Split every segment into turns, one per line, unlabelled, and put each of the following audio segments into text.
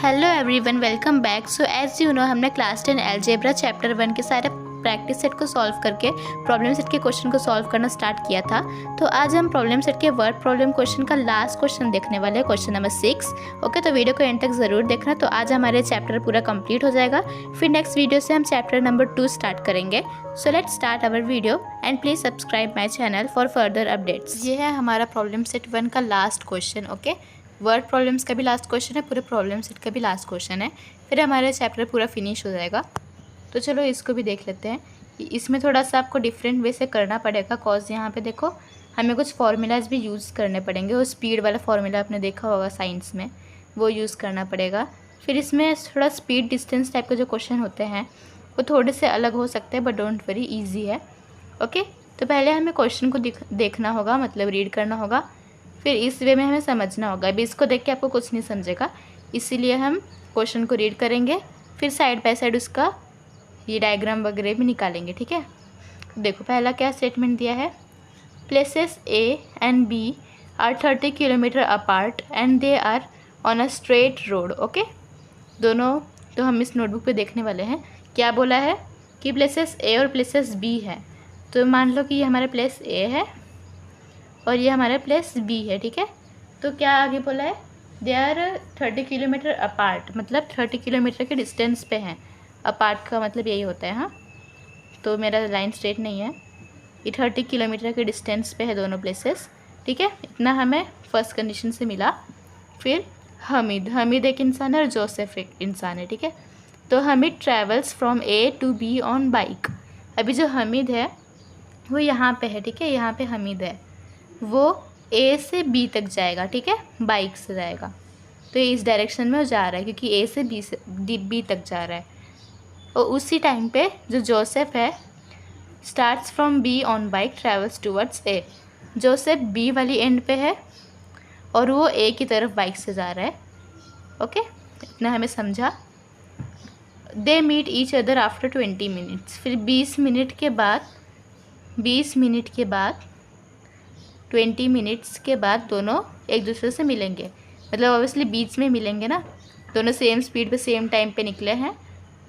Hello everyone, welcome back. So as you know, हमने class 10 algebra chapter 1 के सारे practice set को solve करके प्रॉब्लम सेट के क्वेश्चन को सॉल्व करना स्टार्ट किया था। तो आज हम प्रॉब्लम सेट के वर्ड प्रॉब्लम क्वेश्चन का लास्ट क्वेश्चन देखने वाले हैं, क्वेश्चन नंबर 6। ओके, तो वीडियो को एंड तक ज़रूर देखना। तो आज हमारे चैप्टर पूरा कंप्लीट हो जाएगा। फिर नेक्स्ट वीडियो से हम चैप्टर नंबर 2 स्टार्ट करेंगे। So let's start our video and please subscribe my channel for further updates. ये है हमारा प्रॉब्लम सेट 1 का last question. Okay, word problems का भी लास्ट क्वेश्चन है, पूरे प्रॉब्लम सेट का भी लास्ट क्वेश्चन है। फिर हमारा चैप्टर पूरा फिनिश हो जाएगा। तो चलो इसको भी देख लेते हैं। इसमें थोड़ा सा आपको डिफरेंट वे से करना पड़ेगा, कॉज यहाँ पे देखो हमें कुछ फार्मूलाज भी यूज़ करने पड़ेंगे। वो स्पीड वाला फार्मूला आपने देखा होगा साइंस में, वो यूज़ करना पड़ेगा। फिर इसमें थोड़ा स्पीड डिस्टेंस टाइप के जो क्वेश्चन होते हैं वो थोड़े से अलग हो सकते हैं, बट डोंट वरी, ईजी है। ओके, तो पहले हमें क्वेश्चन को देखना होगा, मतलब रीड करना होगा। फिर इस वे में हमें समझना होगा। अभी इसको देख के आपको कुछ नहीं समझेगा, इसीलिए हम क्वेश्चन को रीड करेंगे, फिर साइड बाय साइड उसका ये डायग्राम वगैरह भी निकालेंगे। ठीक है, देखो पहला क्या स्टेटमेंट दिया है। Places A and B are 30 kilometre apart and they are on a straight road. Okay, दोनों तो हम इस नोटबुक पे देखने वाले हैं। क्या बोला है कि प्लेसेस ए और प्लेसेस बी है। तो मान लो कि ये हमारा प्लेस ए है और ये हमारा प्लेस बी है। ठीक है, तो क्या आगे बोला है, दे आर 30 किलोमीटर अपार्ट, मतलब 30 किलोमीटर के डिस्टेंस पे हैं। अपार्ट का मतलब यही होता है। हाँ, तो मेरा लाइन स्ट्रेट नहीं है, ये 30 किलोमीटर के डिस्टेंस पे है दोनों प्लेसेस। ठीक है, इतना हमें फर्स्ट कंडीशन से मिला। फिर हमीद एक इंसान है और जोसेफ एक इंसान है। ठीक है, तो Hamid travels from A to B on bike. अभी जो हमीद है वो यहाँ पे है। ठीक है, यहाँ पे हमीद है, वो ए से बी तक जाएगा। ठीक है, बाइक से जाएगा, तो ये इस डायरेक्शन में वो जा रहा है क्योंकि ए से बी तक जा रहा है। और उसी टाइम पे जो जोसेफ है starts from B on bike travels towards A. Joseph B वाली एंड पे है और वो ए की तरफ बाइक से जा रहा है। ओके, इतना हमें समझा। They meet each other after 20 minutes. फिर 20 मिनट के बाद 20 मिनट्स के बाद दोनों एक दूसरे से मिलेंगे। मतलब ऑब्वियसली बीच में मिलेंगे ना, दोनों सेम स्पीड पे सेम टाइम पे निकले हैं।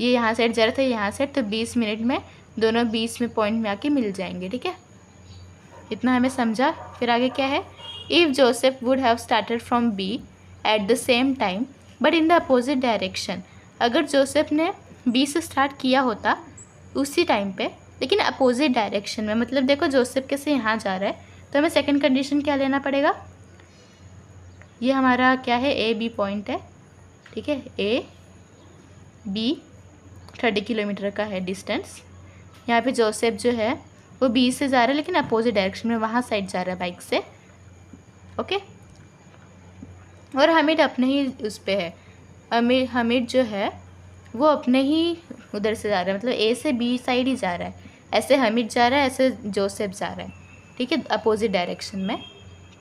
ये यहाँ साइड जा रहा था, यहाँ साइड, तो 20 मिनट में दोनों बीच में पॉइंट में आके मिल जाएंगे। ठीक है, इतना हमें समझा। फिर आगे क्या है, if Joseph would have started from B at the same time but in the opposite direction. अगर जोसेफ ने बी से स्टार्ट किया होता उसी टाइम पे, लेकिन अपोजिट डायरेक्शन में, मतलब देखो जोसेफ कैसे यहाँ जा रहा है, तो हमें सेकंड कंडीशन क्या लेना पड़ेगा। ये हमारा क्या है, ए बी पॉइंट है। ठीक है, ए बी 30 किलोमीटर का है डिस्टेंस। यहाँ पे जोसेफ जो है वो बी से जा रहा है लेकिन अपोजिट डायरेक्शन में, वहाँ साइड जा रहा है बाइक से। ओके, और हमीद अपने ही उस पे है। हमीद जो है वो अपने ही उधर से जा रहा है, मतलब ए से बी साइड ही जा रहा है। ऐसे हमीद जा रहा है, ऐसे जोसेफ जा रहा है। ठीक है, अपोजिट डायरेक्शन में।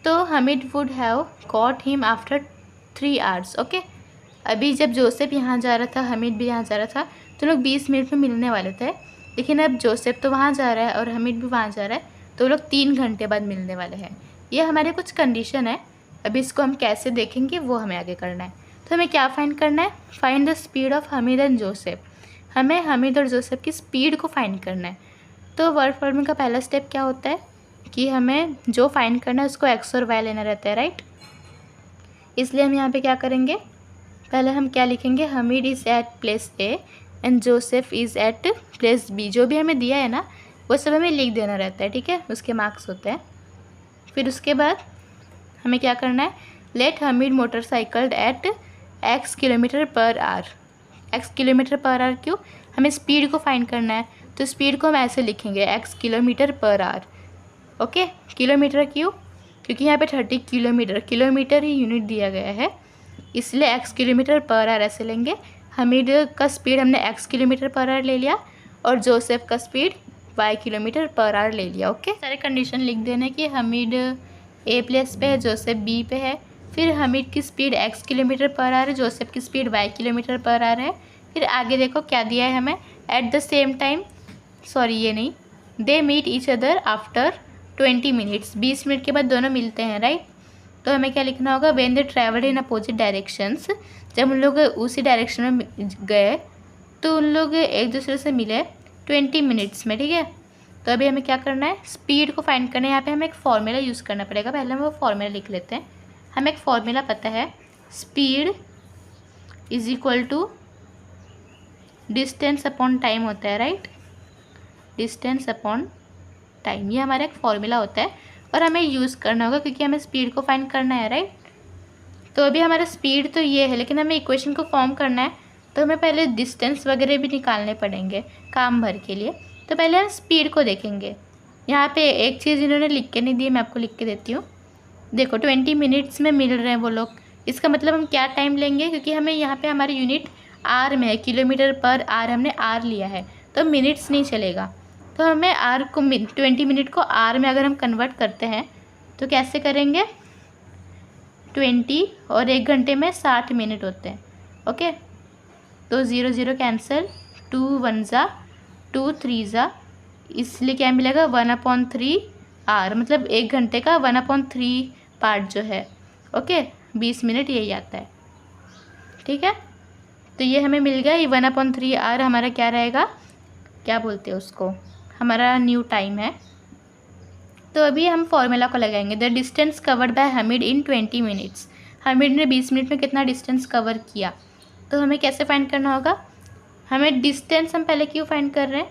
तो Hamid would have caught him after 3 hours. Okay, अभी जब जोसेफ यहाँ जा रहा था, हमीद भी यहाँ जा रहा था, तो लोग 20 मिनट में मिलने वाले थे। लेकिन अब जोसेफ तो वहाँ जा रहा है और हमीद भी वहाँ जा रहा है, तो लोग 3 घंटे बाद मिलने वाले हैं। ये हमारे कुछ कंडीशन है। अभी इसको हम कैसे देखेंगे वो हमें आगे करना है। तो हमें क्या फाइंड करना है, find the speed of Hamid and Joseph. हमें हमीद और जोसेफ की स्पीड को फाइंड करना है। तो वर्ड प्रॉब्लम का पहला स्टेप क्या होता है कि हमें जो फाइंड करना है उसको एक्स और वाई लेना रहता है, राइट। इसलिए हम यहाँ पे क्या करेंगे, पहले हम क्या लिखेंगे, Hamid is at place A and Joseph is at place B. जो भी हमें दिया है ना वो सब हमें लिख देना रहता है। ठीक है, उसके मार्क्स होते हैं। फिर उसके बाद हमें क्या करना है, let Hamid motorcycle at X kilometre per hour. X kilometre per hour क्यों, हमें स्पीड को फाइंड करना है, तो स्पीड को हम ऐसे लिखेंगे, x kilometre per our. Okay, kilometre क्यों, क्योंकि यहाँ पे 30 किलोमीटर ही यूनिट दिया गया है, इसलिए एक्स किलोमीटर पर आवर ऐसे लेंगे। हमीद का स्पीड हमने एक्स किलोमीटर पर आवर ले लिया और जोसेफ का speed Y kilometre per hour ले लिया। ओके, सारे कंडीशन लिख देने कि हमीद ए प्लेस पे है, जोसेफ बी पे है। फिर हमीद की speed X kilometre per hour है, जोसेफ की speed Y kilometre per hour है। फिर आगे देखो क्या दिया है हमें, at the same time, sorry ये नहीं, they meet each other after 20 minutes. 20 minute के बाद दोनों मिलते हैं, राइट। तो हमें क्या लिखना होगा, when they travelled in opposite directions, जब उन लोग उसी डायरेक्शन में गए तो उन लोग एक दूसरे से मिले 20 मिनट्स में, ठीक है। तो अभी हमें क्या करना है, स्पीड को फाइंड करना है। यहाँ पे हमें एक फॉर्मूला यूज़ करना पड़ेगा। पहले हम वो फॉर्मूला लिख लेते हैं। हमें एक फॉर्मूला पता है, speed is equal to distance upon time होता है, राइट। डिस्टेंस अपॉन टाइम, ये हमारा एक फॉर्मूला होता है और हमें यूज़ करना होगा क्योंकि हमें स्पीड को फाइंड करना है, राइट। तो अभी हमारा स्पीड तो ये है, लेकिन हमें इक्वेशन को फॉर्म करना है तो हमें पहले डिस्टेंस वगैरह भी निकालने पड़ेंगे काम भर के लिए। तो पहले हम स्पीड को देखेंगे। यहाँ पे एक चीज़ इन्होंने लिख के नहीं दी, मैं आपको लिख के देती हूँ। देखो 20 मिनट्स में मिल रहे हैं वो लोग, इसका मतलब हम क्या टाइम लेंगे, क्योंकि हमें यहाँ पे हमारी यूनिट आर में है, किलोमीटर पर आर, हमने आर लिया है तो मिनट्स नहीं चलेगा। तो हमें आर को 20 मिनट को आर में अगर हम कन्वर्ट करते हैं तो कैसे करेंगे, 20 और 1 घंटे में 60 मिनट होते हैं, ओके। तो 0 0 कैंसिल, 2 1 ज़ा 2 3 ज़ा, इसलिए क्या मिलेगा 1/3 आर, मतलब 1 घंटे का 1/3 पार्ट जो है, ओके 20 मिनट यही आता है, ठीक है। तो ये हमें मिल गया, ये 1/3 आर हमारा क्या रहेगा, क्या बोलते हैं उसको, हमारा न्यू टाइम है। तो अभी हम फॉर्मूला को लगाएंगे, the distance covered by Hamid in 20 minutes. Hamid ने 20 मिनट में कितना डिस्टेंस कवर किया, तो हमें कैसे फाइंड करना होगा, हमें डिस्टेंस हम पहले क्यों फाइंड कर रहे हैं,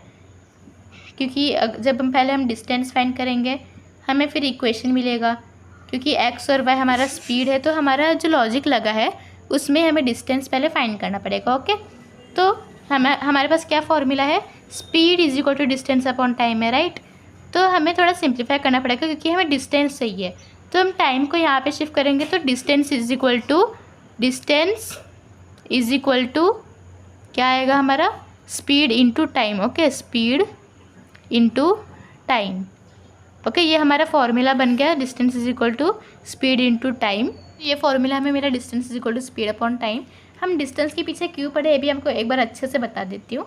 क्योंकि जब हम डिस्टेंस फाइंड करेंगे हमें फिर इक्वेशन मिलेगा, क्योंकि एक्स और वाई हमारा स्पीड है। तो हमारा जो लॉजिक लगा है उसमें हमें डिस्टेंस पहले फाइंड करना पड़ेगा, ओके। तो हमारे पास क्या फॉर्मूला है, speed is equal to distance upon time है, राइट। तो हमें थोड़ा सिंप्लीफाई करना पड़ेगा क्योंकि हमें डिस्टेंस चाहिए, तो हम टाइम को यहाँ पे शिफ्ट करेंगे। तो डिस्टेंस इज इक्वल टू क्या आएगा हमारा, speed into time, okay, speed into time, okay. ये हमारा फॉर्मूला बन गया, distance is equal to speed into time. ये फॉर्मूला हमें मेरा distance is equal to speed upon time. हम डिस्टेंस के पीछे क्यों पढ़े ये भी हमको एक बार अच्छे से बता देती हूँ।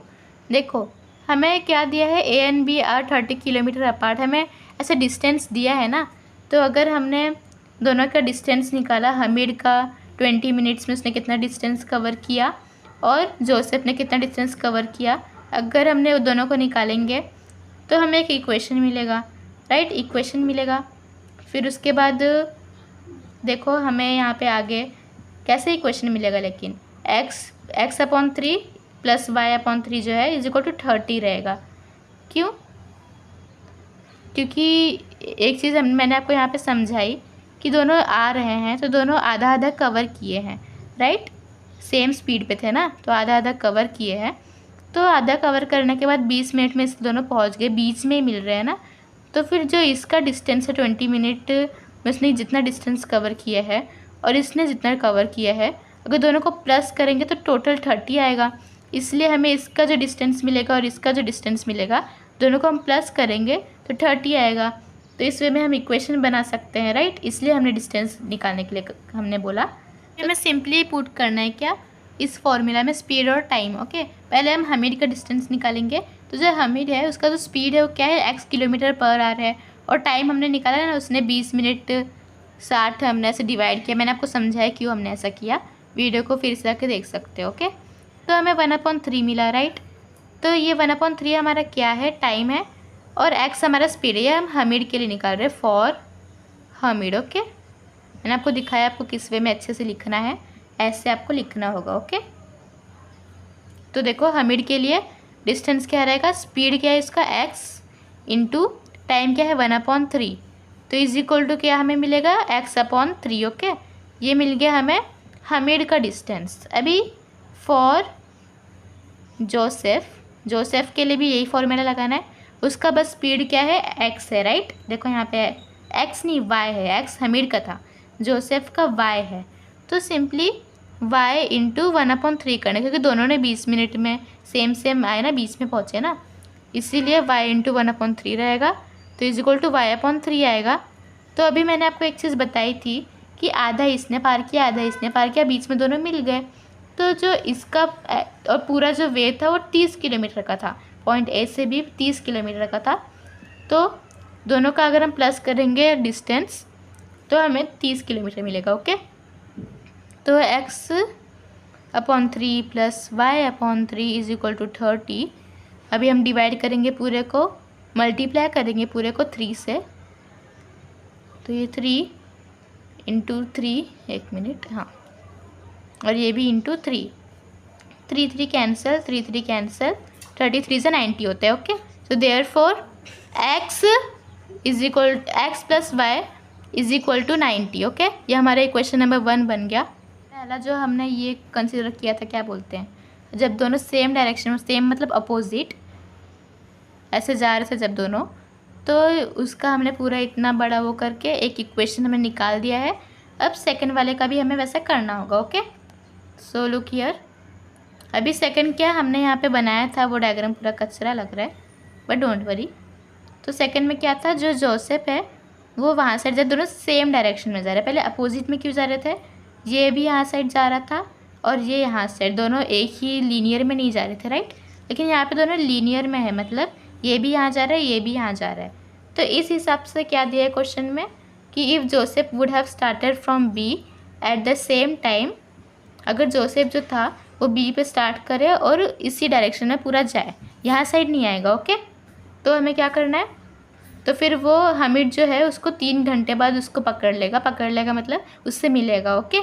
देखो हमें क्या दिया है, A and B are 30 kilometre apart, हमें ऐसे डिस्टेंस दिया है ना। तो अगर हमने दोनों का डिस्टेंस निकाला, हमीद का 20 मिनट्स में उसने कितना डिस्टेंस कवर किया और जोसेफ ने कितना डिस्टेंस कवर किया, अगर हमने दोनों को निकालेंगे तो हमें एक इक्वेशन मिलेगा, राइट, इक्वेशन मिलेगा। फिर उसके बाद देखो हमें यहाँ पे आगे कैसे इक्वेशन मिलेगा, लेकिन x/3 प्लस y/3 जो है इज इक्वल टू 30 रहेगा। क्यों, क्योंकि एक चीज़ मैंने आपको यहाँ पे समझाई कि दोनों आ रहे हैं तो दोनों आधा आधा कवर किए हैं, राइट, सेम स्पीड पे थे ना, तो आधा आधा कवर किए हैं। तो आधा कवर करने के बाद 20 मिनट में इस दोनों पहुँच गए, बीच में ही मिल रहे हैं ना। तो फिर जो इसका डिस्टेंस है 20 मिनट में उसने जितना डिस्टेंस कवर किया है और इसने जितना कवर किया है, अगर दोनों को प्लस करेंगे तो टोटल 30 आएगा। इसलिए हमें इसका जो डिस्टेंस मिलेगा और इसका जो डिस्टेंस मिलेगा दोनों को हम प्लस करेंगे तो 30 आएगा। तो इस वे में हम इक्वेशन बना सकते हैं, राइट। इसलिए हमने डिस्टेंस निकालने के लिए हमने बोला हमें सिंपली पुट करना है क्या, इस फॉर्मूला में स्पीड और टाइम, ओके। पहले हम हमीद का डिस्टेंस निकालेंगे। तो जो हमीद है उसका जो स्पीड है वो क्या है, x किलोमीटर पर आवर है, और टाइम हमने निकाला है ना, उसने 20 मिनट 60 हमने ऐसे डिवाइड किया। मैंने आपको समझाया क्यों हमने ऐसा किया, वीडियो को फिर से आके देख सकते हो, ओके। तो हमें 1/3 मिला, राइट। तो ये 1/3 हमारा क्या है, टाइम है, और x हमारा स्पीड है। ये हम हमीद के लिए निकाल रहे हैं, फॉर हमीद, ओके। मैंने आपको दिखाया आपको किस वे में अच्छे से लिखना है, ऐसे आपको लिखना होगा, ओके। तो देखो हमीद के लिए डिस्टेंस क्या रहेगा, स्पीड क्या है इसका x इंटू टाइम क्या है 1/3, तो इज इक्वल टू क्या हमें मिलेगा x/3, ओके। ये मिल गया हमें हमीद का डिस्टेंस। अभी फॉर जोसेफ के लिए भी यही फॉर्मूला लगाना है। उसका बस स्पीड क्या है, x है, राइट। देखो यहाँ पे x नहीं y है, x हमीद का था, जोसेफ का y है। तो सिंपली y इंटू 1/3 करना, क्योंकि दोनों ने 20 मिनट में सेम आए ना, 20 में पहुँचे ना, इसीलिए y इंटू 1/3 रहेगा। तो इज इक्वल टू y/3 आएगा। तो अभी मैंने आपको एक चीज़ बताई थी कि आधा इसने पार किया आधा इसने पार किया, बीच में दोनों मिल गए। तो जो इसका और पूरा जो वे था वो 30 किलोमीटर का था, पॉइंट ए से भी 30 किलोमीटर का था। तो दोनों का अगर हम प्लस करेंगे डिस्टेंस तो हमें 30 किलोमीटर मिलेगा। ओके, तो x/3 plus y/3 is equal to 30। अभी हम डिवाइड करेंगे पूरे को, मल्टीप्लाई करेंगे पूरे को 3 से, तो ये 3 इंटू 3, 1 मिनट, हाँ, और ये भी इंटू 3, 3 3 कैंसिल, 3 3 कैंसिल, 33 से 90 होता है। Okay, so therefore x plus Y is equal to 90। Okay, ये हमारा इक्वेशन नंबर 1 बन गया। पहला जो हमने ये कंसिडर किया था, क्या बोलते हैं, जब दोनों सेम डायरेक्शन में, सेम मतलब अपोजिट ऐसे जा रहे थे जब दोनों, तो उसका हमने पूरा इतना बड़ा वो करके एक इक्वेशन हमें निकाल दिया है। अब सेकंड वाले का भी हमें वैसा करना होगा। ओके, सो लुक हियर, अभी सेकंड क्या हमने यहाँ पे बनाया था, वो डायग्राम पूरा कचरा लग रहा है, बट डोंट वरी। तो सेकंड में क्या था, जो जोसेफ है वो वहाँ साइड जब दोनों सेम डायरेक्शन में जा रहे हैं, पहले अपोजिट में क्यों जा रहे थे, ये भी यहाँ साइड जा रहा था और ये यहाँ साइड, दोनों एक ही लीनियर में नहीं जा रहे थे, राइट। लेकिन यहाँ पे दोनों लीनियर में है, मतलब ये भी यहाँ जा रहा है, ये भी यहाँ जा रहा है। तो इस हिसाब से क्या दिया है क्वेश्चन में कि if Joseph would have started from B at the same time, अगर जोसेफ जो था वो बी पे स्टार्ट करे और इसी डायरेक्शन में पूरा जाए, यहाँ साइड नहीं आएगा। ओके, तो हमें क्या करना है, तो फिर वो हमिद जो है उसको 3 घंटे बाद उसको पकड़ लेगा मतलब उससे मिलेगा। ओके,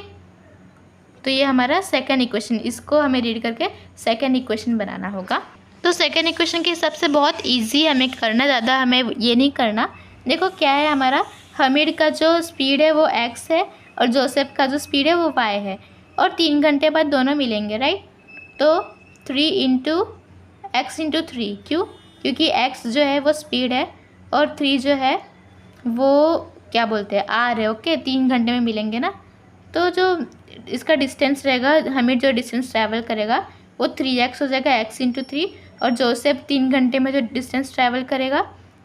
तो ये हमारा सेकंड इक्वेशन, इसको हमें रीड करके सेकंड इक्वेशन बनाना होगा। तो सेकंड इक्वेशन के हिसाब से बहुत इजी हमें करना, ज़्यादा हमें ये नहीं करना। देखो क्या है, हमारा हमिद का जो स्पीड है वो x है और जोसेफ का जो स्पीड है वो y है, और 3 घंटे बाद दोनों मिलेंगे, राइट। तो 3 इंटू एक्स इंटू 3, क्यों, क्योंकि x जो है वो स्पीड है और 3 जो है वो क्या बोलते हैं, r है। ओके, 3 घंटे में मिलेंगे ना, तो जो इसका डिस्टेंस रहेगा, हमिद जो डिस्टेंस ट्रैवल करेगा वो 3x हो जाएगा, x इंटू 3, और जोसेफ 3 घंटे में जो डिस्टेंस ट्रैवल करेगा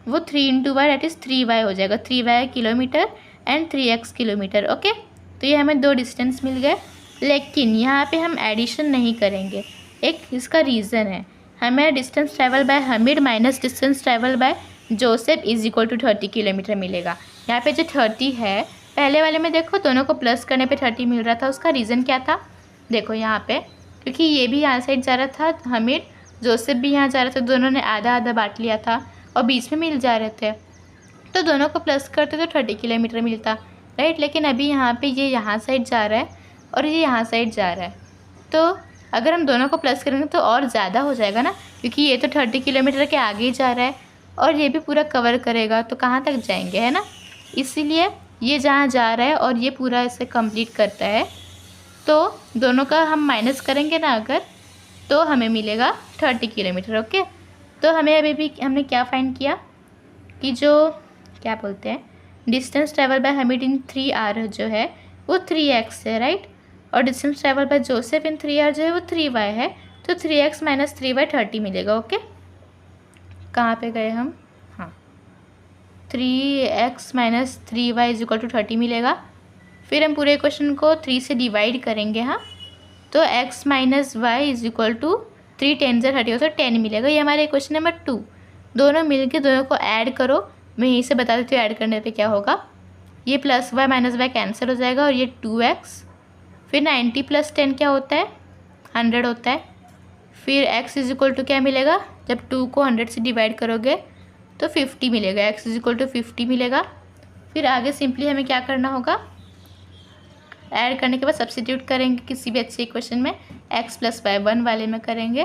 वो 3 into Y, that is 3y हो जाएगा। 3y kilometre and 3x kilometre. Okay, तो ये हमें 2 डिस्टेंस मिल गए, लेकिन यहाँ पे हम एडिशन नहीं करेंगे। एक इसका रीज़न है, हमें distance travel by Hamid minus distance travel by Joseph is equal to 30 kilometre मिलेगा। यहाँ पे जो 30 है, पहले वाले में देखो दोनों को प्लस करने पे 30 मिल रहा था, उसका रीज़न क्या था, देखो यहाँ पे, क्योंकि ये भी यहाँ साइड जा रहा था हमिद, जोसेफ भी यहाँ जा रहा था, दोनों ने आधा आधा बांट लिया था और बीच में मिल जा रहे थे, तो दोनों को प्लस करते तो 30 किलोमीटर मिलता, राइट। लेकिन अभी यहाँ पे ये यहाँ साइड जा रहा है और ये यहाँ साइड जा रहा है, तो अगर हम दोनों को प्लस करेंगे तो और ज़्यादा हो जाएगा ना, क्योंकि ये तो 30 किलोमीटर के आगे ही जा रहा है और ये भी पूरा कवर करेगा, तो कहाँ तक जाएंगे, है ना। इसीलिए ये जहाँ जा रहा है और ये पूरा इसे कंप्लीट करता है, तो दोनों का हम माइनस करेंगे ना अगर, तो हमें मिलेगा 30 किलोमीटर। ओके, तो हमें अभी भी हमने क्या फाइंड किया कि जो क्या बोलते हैं, distance travel by Hamid in 3r जो है वो 3x है, राइट, और distance travel by Joseph in 3r जो है वो 3y है, तो 3x माइनस 3y 30 मिलेगा। ओके, कहाँ पे गए हम, हाँ, 3x minus 3y is equal to 30 मिलेगा। फिर हम पूरे क्वेश्चन को 3 से डिवाइड करेंगे, हाँ, तो x minus Y is equal to 3 10 से 30 हो तो 10 मिलेगा। ये हमारे क्वेश्चन नंबर 2। दोनों मिलके दोनों को ऐड करो, मैं यहीं से बता देती हूँ ऐड करने पे क्या होगा। ये plus Y minus Y cancel हो जाएगा और ये 2x, फिर 90 प्लस 10 क्या होता है, 100 होता है। फिर x इज इक्वल टू क्या मिलेगा, जब 2 को 100 से डिवाइड करोगे तो 50 मिलेगा, x इज इक्वल टू 50 मिलेगा। फिर आगे सिंपली हमें क्या करना होगा, ऐड करने के बाद सब्स्टिट्यूट करेंगे किसी भी अच्छे इक्वेशन में, x प्लस वाई 1 वाले में करेंगे,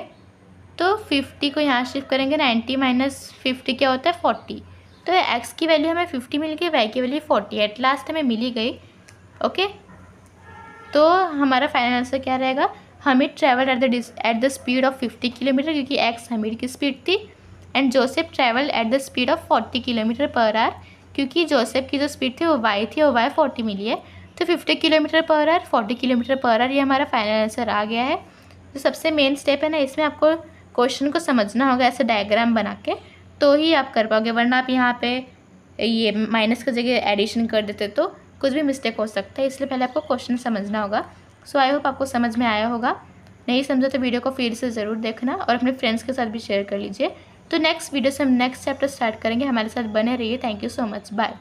तो 50 को यहाँ शिफ्ट करेंगे, 90 माइनस 50 क्या होता है 40, तो x की वैल्यू हमें 50 मिल गई, y की वैल्यू 40, एट लास्ट हमें मिल ही गई। ओके, तो हमारा फाइनल आंसर क्या रहेगा, Hamid travel at the speed of 50 kilometre, क्योंकि x हमिद की स्पीड थी, and Joseph travel at the speed of 40 kilometre per our, क्योंकि जोसेफ की जो स्पीड थी वो y थी और y 40 मिली है, तो 50 kilometre per our 40 kilometre per our, ये हमारा फाइनल आंसर आ गया है। तो सबसे मेन स्टेप है ना, इसमें आपको क्वेश्चन को समझना होगा ऐसे डायग्राम बना के, तो ही आप कर पाओगे, वरना आप यहाँ पे ये माइनस की जगह एडिशन कर देते तो कुछ भी मिस्टेक हो सकता है, इसलिए पहले आपको क्वेश्चन समझना होगा। सो आई होप आपको समझ में आया होगा, नहीं समझा तो वीडियो को फिर से ज़रूर देखना और अपने फ्रेंड्स के साथ भी शेयर कर लीजिए। तो नेक्स्ट वीडियो से हम नेक्स्ट चैप्टर स्टार्ट करेंगे, हमारे साथ बने रहिए। Thank you so much, bye.